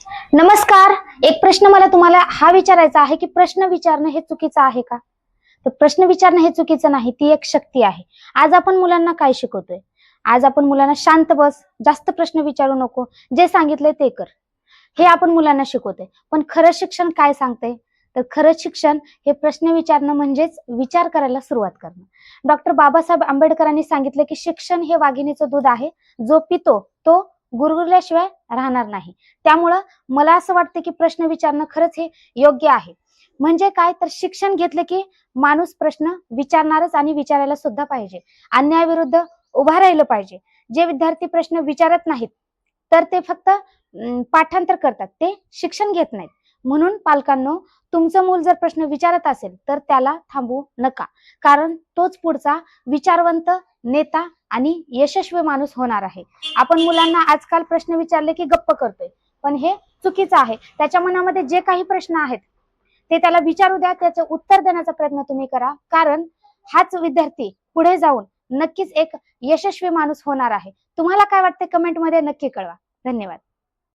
नमस्कार. एक प्रश्न मला तुम्हाला हा विचारायचा आहे की प्रश्न विचारणं हे चुकीचं आहे का? तर प्रश्न विचारणं हे चुकीचं नाही, ती एक शक्ती आहे. आज आपण मुलांना काय शिकवतोय? आज आपण मुलांना शांत बस, जास्त प्रश्न विचारू नको, जे सांगितलंय ते कर. हे आपण मुलांना शिकवतोय. पण खरं शिक्षण काय सांगतंय? तर खरं शिक्षण हे प्रश्न विचारणं म्हणजेच विचार करायला सुरुवात करणं. डॉक्टर बाबासाहेब आंबेडकरांनी सांगितलं की शिक्षण हे वाघिणीचं दूध आहे. जो पितो तो गुरगुरल्याशिवाय राहणार नाही. त्यामुळं मला असं वाटतं की प्रश्न विचारणं खरंच हे योग्य आहे. म्हणजे काय तर शिक्षण घेतलं की माणूस प्रश्न विचारणारच आणि विचारायला सुद्धा पाहिजे. अन्यायाविरुद्ध उभा राहिलं पाहिजे. जे विद्यार्थी प्रश्न विचारत नाहीत, तर ते फक्त पाठांतर करतात. ते शिक्षण घेत नाहीत. म्हणून पालकांनो, तुमचं मूल जर प्रश्न विचारत असेल, तर त्याला थांबवू नका. कारण तोच पुढचा विचारवंत नेता आणि यशस्वी माणूस होणार आहे. आपण मुलांना आजकाल प्रश्न विचारले की गप्प करतोय. पण हे चुकीचं आहे. त्याच्या मनामध्ये जे काही प्रश्न आहेत, ते त्याला विचारू द्या. त्याचं उत्तर देण्याचा प्रयत्न तुम्ही करा. कारण हाच विद्यार्थी पुढे जाऊन नक्कीच एक यशस्वी माणूस होणार आहे. तुम्हाला काय वाटते कमेंटमध्ये नक्की कळवा. धन्यवाद.